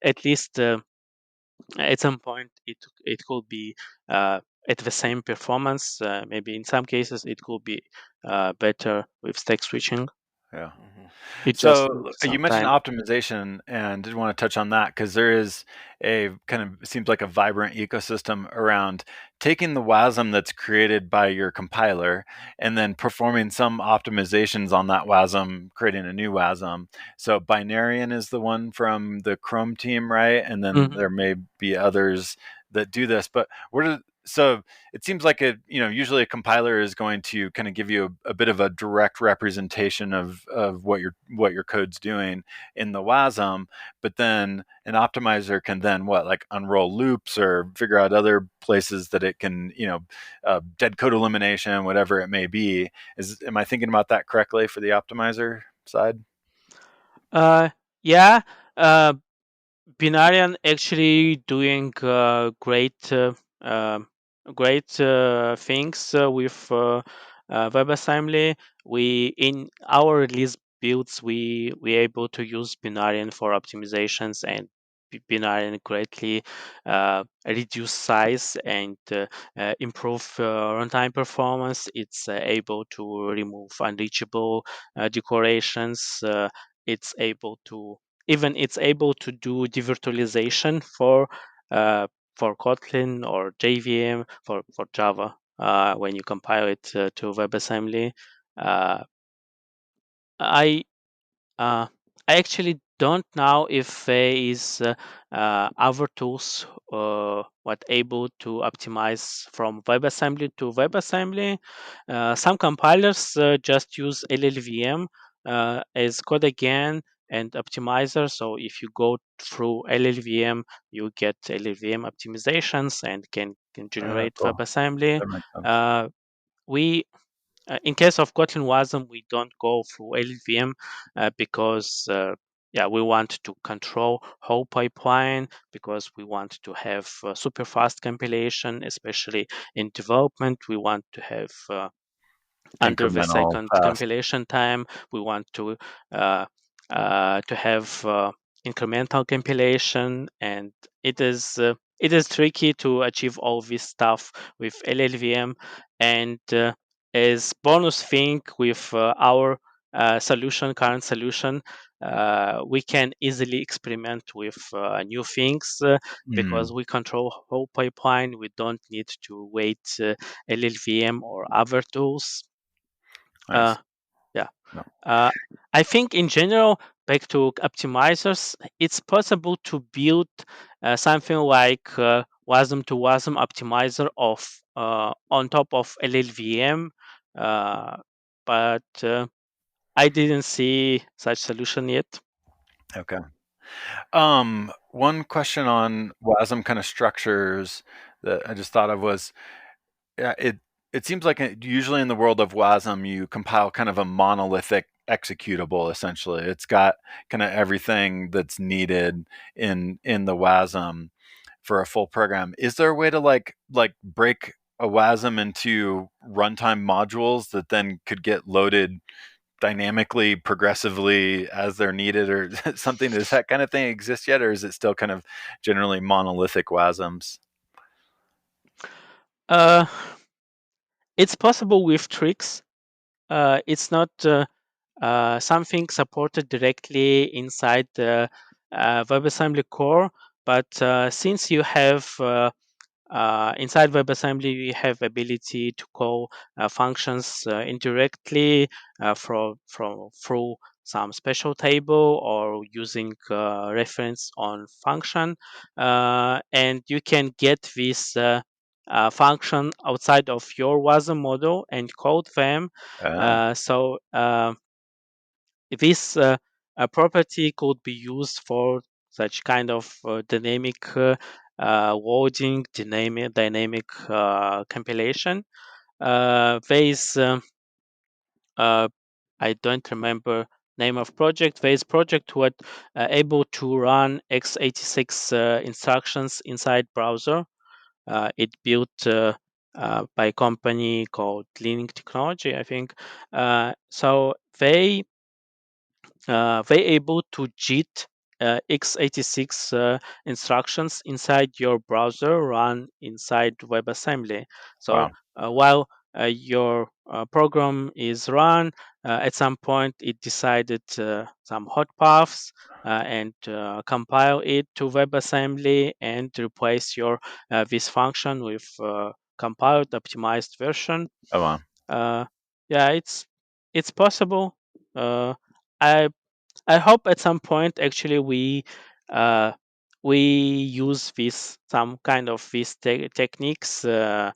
at least at some point it could be uh, at the same performance. Maybe in some cases it could be better with stack switching.
yeah.
Hmm.
It just
So
needs
you
some
mentioned
time.
optimization, and did want to touch on that because there is a kind of seems like a vibrant ecosystem around taking the WASM that's created by your compiler and then performing some optimizations on that WASM, creating a new WASM. So Binarian is the one from the Chrome team, right? And then
Mhm.
there may be others that do this, but so it seems like usually a compiler is going to kind of give you a bit of a direct representation of what your code's doing in the WASM, but then an optimizer can then like unroll loops or figure out other places that it can dead code elimination, whatever it may be. Am I thinking about that correctly for the optimizer side?
Uh, yeah, uh, Binarian actually doing um great things with WebAssembly. We in our release builds we able to use Binarian for optimizations, and Binarian greatly reduce size and improve runtime performance. It's able to remove unreachable decorations. it's able to do devirtualization for Kotlin or JVM for Java when you compile it to WebAssembly. I uh, I actually don't know if there is other tools what able to optimize from WebAssembly to WebAssembly. Some compilers just use LLVM as code again and optimizer. So if you go through LLVM, you get LLVM optimizations and can generate
Cool.
WebAssembly.
That makes sense.
We In case of Kotlin Wasm, we don't go through LLVM because we want to control whole pipeline because we want to have super fast compilation, especially in development. We want to have under the
Incremental,
second
fast.
compilation time. We want uh, to have incremental compilation, and it is tricky to achieve all this stuff with LLVM. And as bonus thing with our current solution, we can easily experiment with new things because we control whole pipeline. We don't need to wait LLVM or other tools. Uh,
Nice.
yeah.
No.
Uh, I think in general, back to optimizers, it's possible to build something like WASM to WASM optimizer of on top of LLVM, but I didn't see such solution yet.
Okay. One question on WASM kind of structures that I just thought of was, yeah, it seems like usually in the world of WASM, you compile kind of a monolithic executable. Essentially, it's got kind of everything that's needed in the WASM for a full program. Is there a way to like break a WASM into runtime modules that then could get loaded dynamically, progressively as they're needed, or something? Does that kind of thing exist yet, or is it still kind of generally monolithic WASMs?
Uh, it's possible with tricks. It's not something supported directly inside the WebAssembly core, but since you have inside WebAssembly, we have ability to call functions indirectly through some special table or using reference on function, and you can get this function outside of your WASM model and code them.
Oh,
This property could be used for such kind of dynamic loading, dynamic compilation. There is I don't remember name of project. There is project what able to run x86 instructions inside browser. It built by company called Leaning Technology, I think. So they able to JIT x86 instructions inside your browser run inside WebAssembly. So
wow.
while your program is run, at some point it decided some hot paths and compile it to WebAssembly and replace your this function with compiled optimized version.
Oh, wow.
Uh, yeah, it's possible. Uh, I I hope at some point actually uh, we use this some kind of these techniques and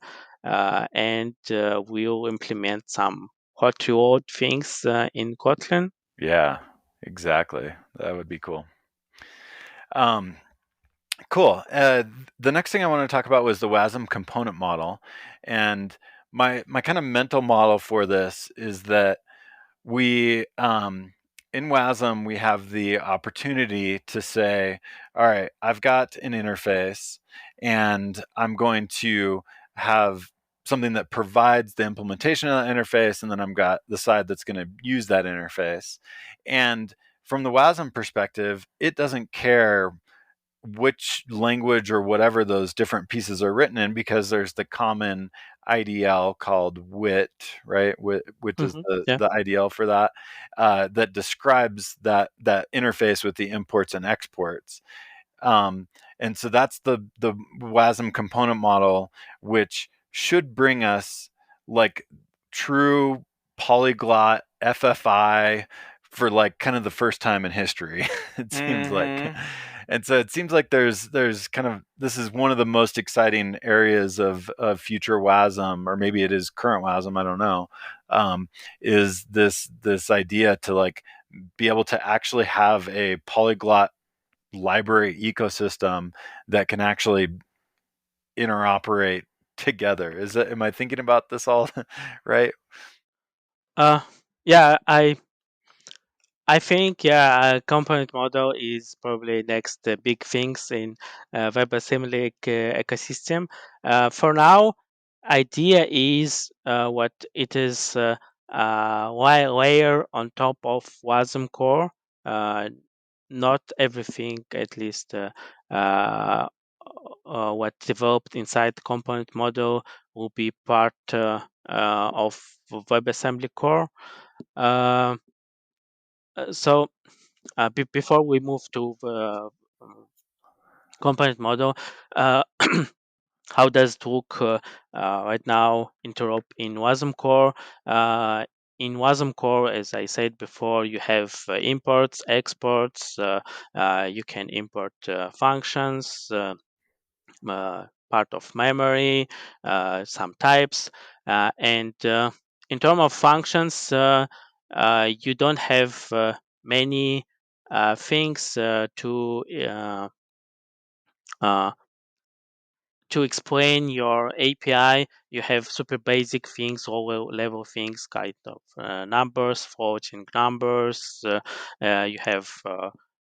we'll implement some hot reward things in Kotlin.
Yeah, exactly. That would be cool. Um, cool. The next thing I want to talk about was the WASM component model, and my kind of mental model for this is that we in WASM we have the opportunity to say, all right, I've got an interface, and I'm going to have something that provides the implementation of that interface, and then I've got the side that's going to use that interface. And from the WASM perspective, it doesn't care which language or whatever those different pieces are written in, because there's the common IDL called WIT, right? Which is
Yeah.
the IDL for that, that describes that interface with the imports and exports. Um, and so that's the WASM component model, which should bring us like true polyglot FFI for like kind of the first time in history. It seems like.
Mm-hmm.
And so it seems like there's kind of, this is one of the most exciting areas of future WASM, or maybe it is current WASM, I don't know. Is this idea to like be able to actually have a polyglot library ecosystem that can actually interoperate together. Am I thinking about this all right?
Uh, yeah, I think component model is probably next big things in WebAssembly ecosystem. For now, idea is what it is layer on top of Wasm core. Uh, Not everything, at least uh, what developed inside the component model will be part of WebAssembly core. Uh, before we move to the component model, uh, how does it look right now interop in Wasm core? In Wasm core, as I said before, you have imports, exports. You can import functions, part of memory, some types, and in terms of functions, you don't have many things uh, to explain your API. You have super basic things, low level things, kind of numbers, floating numbers. You have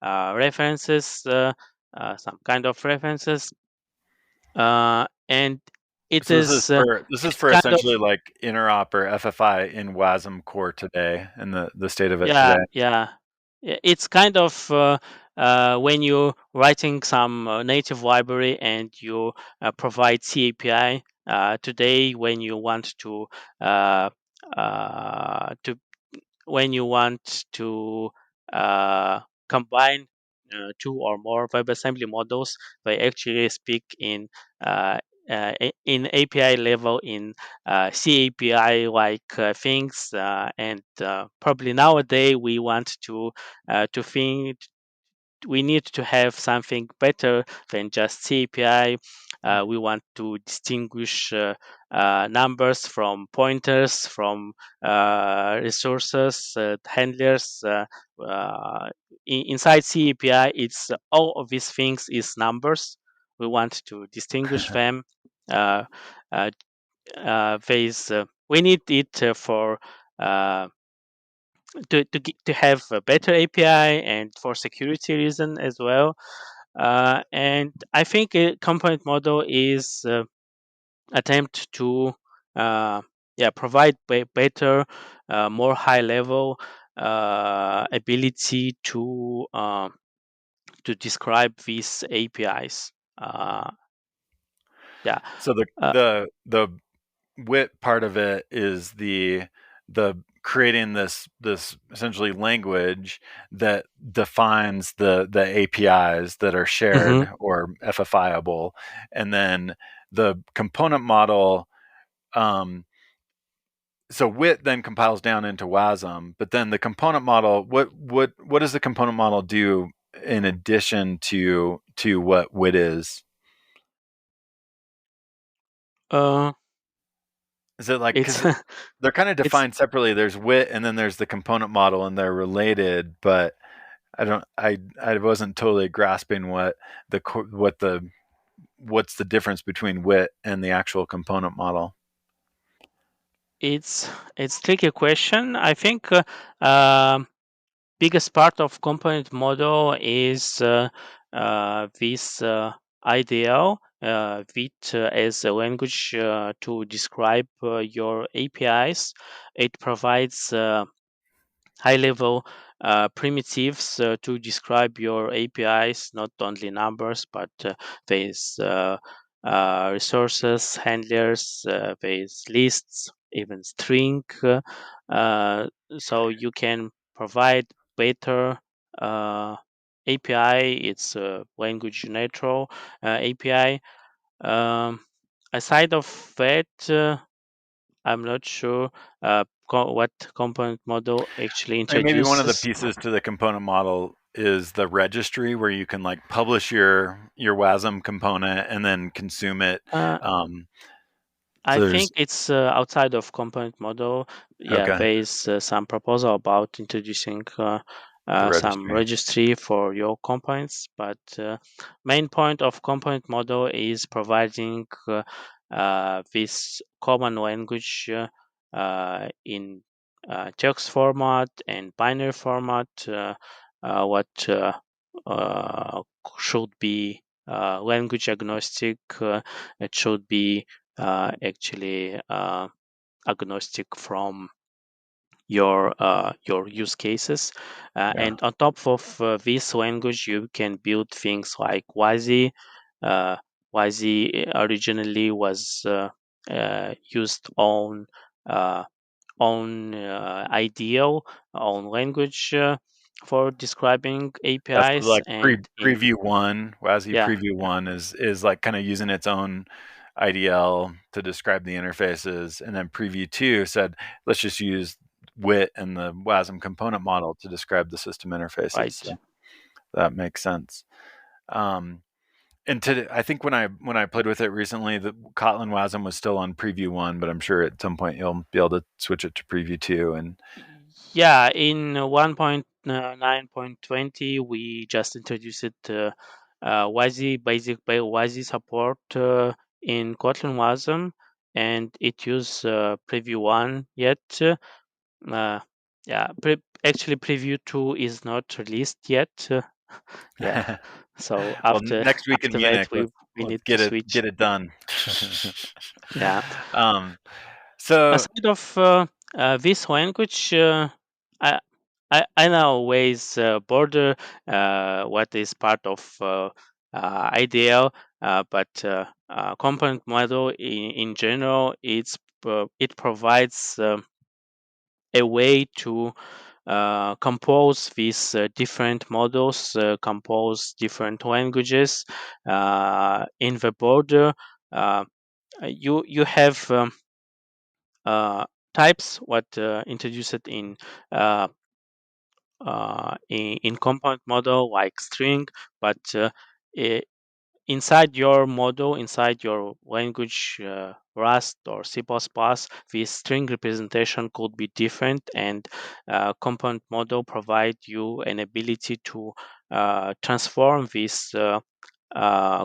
references, some kind of references, and it
So
is
this is
it's
for
kind of
essentially like interop or FFI in WASM core today, and the state of it
yeah
today.
yeah it's kind of when you're writing some native library and you provide C API today uh, to when you want to uh, combine two or more WebAssembly models, they actually speak uh, in API level in C API like things, and probably nowadays we want to think we need to have something better than just CAPI. We want to distinguish numbers from pointers, from resources, handlers. Inside CAPI, it's all of these things is numbers. We want to distinguish them. Uh, uh, we need it for uh, to have a better API and for security reason as well. And I think a component model is attempt to provide better, more high level ability to describe these APIs. Yeah.
So
Uh,
the wit part of it is the creating this essentially language that defines the APIs that are
mhm.
shared or FFIable, and then the component model. Um, so wit then compiles down into WASM, but then the component model. What does the component model do in addition to what wit is?
Uh,
Is it like,
it's
because they're kind of
it's
defined separately? There's wit, and then there's the component model, and they're related. But I don't. I wasn't totally grasping what's the difference between wit and the actual component model.
it's it's tricky question. I think um biggest part of component model is this IDL with as a language to describe your APIs. It provides high level primitives to describe your APIs, not only numbers, but there's resources, handlers, there's lists, even string. So you can provide better API. It's a language neutral API. Um, Aside of that, I'm not sure what component model actually
I mean, maybe one of the
introduces.
pieces to the component model is the registry where you can like publish your WASM component and then consume it.
Uh,
Um,
I
so
think
there's
it's outside of component model. Yeah,
okay,
there is some proposal about introducing
the
some
registry.
registry for your components, but main point of component model is providing this common language in text format and binary format. What should be language agnostic? It should be actually agnostic from your use cases,
Yeah,
and on top of this language you can build things like WASI. uh, WASI originally was used uh, on ideal on language for describing
that's
APIs,
like
and in
preview one. WASI
yeah,
preview one is like kind of using its own IDL to describe the interfaces, and then preview two said let's just use WIT and the WASM component model to describe the system interfaces.
right.
So that makes sense. Um, and I think when I played with it recently, the Kotlin WASM was still on preview one, but I'm sure at some point you'll be able to switch it to preview two. And
Yeah, in 1.9.20, we just introduced WASI, basic WASI support in Kotlin Wasm, and it use preview 1 yet. Uh, yeah, actually, preview 2 is not released yet. Yeah, so
well,
after
next week in
after that,
Munich,
we
let's
need to switch.
get it done.
Yeah.
um, so
Aside of this language, I, I know ways border what is part of IDL, but component model in general, it provides a way to compose these different models, compose different languages in the border. Uh, you have uh, types what introduced uh, in component model like string, but i- inside your model, inside your language, Rust or C++, this string representation could be different, and component model provide you an ability to transform this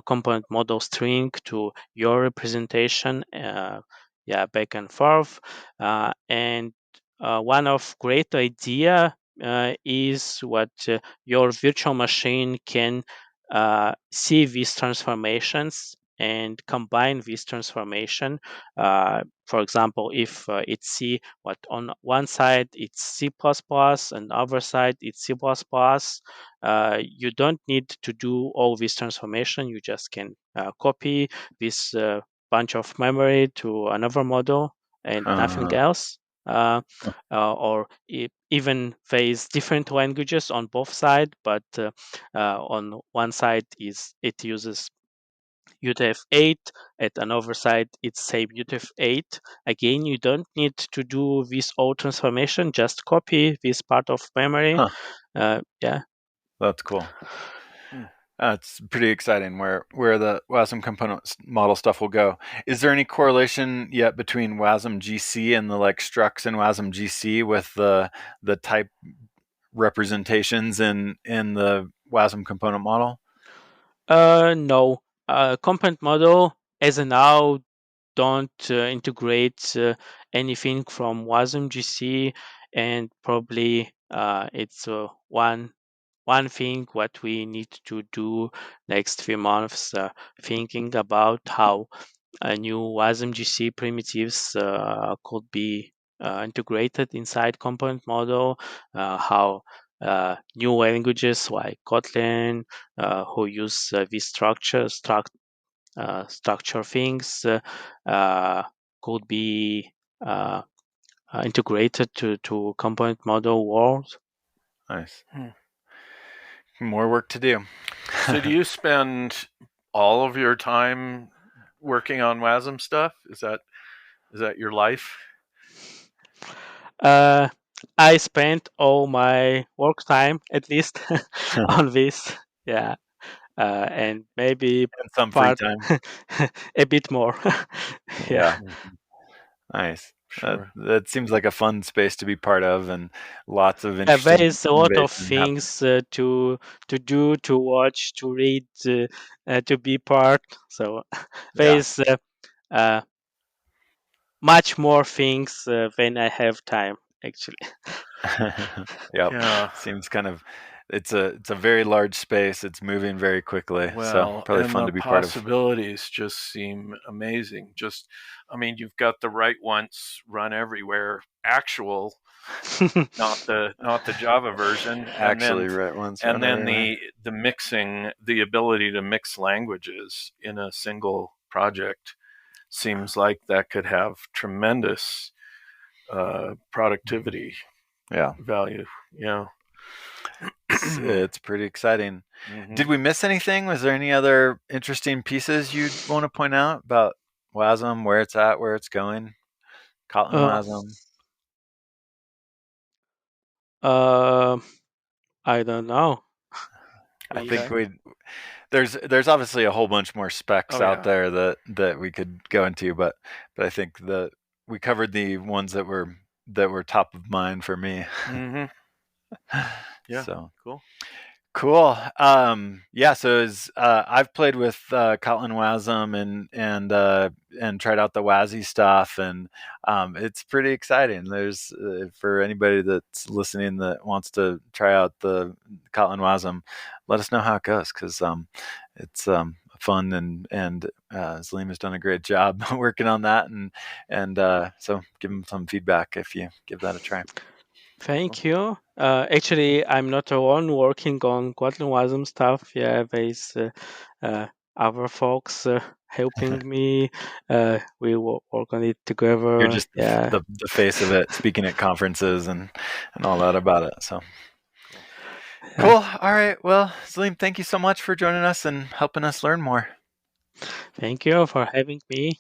component model string to your representation, yeah, back and forth. And one of great idea is what your virtual machine can see these transformations and combine this transformation. For example, if it see what on one side it's C++ and other side it's C++, you don't need to do all this transformation. You just can copy this bunch of memory to another model and nothing
uh,
else. Or even there is different languages on both sides, but on one side is it uses UTF-8, at another side it's same UTF-8. Again, you don't need to do this whole transformation, just copy this part of memory.
huh,
Yeah.
that's cool.
Hmm.
It's pretty exciting where the WASM component model stuff will go. Is there any correlation yet between WASM GC and the like structs in WASM GC with the type representations in the WASM component model?
No. Component model as of now don't integrate anything from Wasm GC, and probably it's one thing what we need to do next few months, thinking about how a new Wasm GC primitives could be integrated inside component model, how new languages like Kotlin, who use these structure things, could be integrated to component model world.
Nice. More work to do.
So do you spend all of your time working on Wasm stuff? Is that your life?
I spent all my work time at least on this. Yeah. And maybe
And some free
part
time.
a bit more.
Yeah.
Yeah.
Nice.
Sure.
That seems like a fun space to be part of, and lots of
There
interesting
is a lot of
innovation happening.
things to do, to watch, to read, to be part. So there
Yeah.
is much more things when I have time, actually.
Yep.
Yeah.
Seems kind of it's a very large space. It's moving very quickly. So
Well,
probably
and
fun
the
to be part of.
possibilities just seem amazing. I mean, you've got the right once run everywhere, actual, not the Java version,
Actually, right ones
and
run
then
everywhere.
the mixing, the ability to mix languages in a single project seems like that could have tremendous productivity
Yeah.
value. Yeah.
It's pretty exciting.
Mhm.
Did we miss anything? Was there any other interesting pieces you'd want to point out about Wasm, where it's at, where it's going? Kotlin
uh,
Wasm.
uh, I don't know.
I
We
think there's obviously a whole bunch more specs
Oh
out
yeah.
there that we could go into, but I think we covered the ones that were top of mind for me.
Hmm. Yeah.
So
Cool.
cool. Yeah. So I've played with Kotlin Wasm and tried out the WASI stuff, and it's pretty exciting. There's for anybody that's listening that wants to try out the Kotlin Wasm, let us know how it goes, because it's fun, and Zalim has done a great job working on that, and so give him some feedback if you give that a try.
Thank you. Actually, I'm not alone working on Kotlin Wasm stuff. Yeah, there's other folks helping me. We work on it
You're
together.
just
Yeah.
the face of it, speaking at conferences and all that about it. So
Cool.
cool. All right. Well, Zalim, thank you so much for joining us and helping us learn more.
Thank you for having me.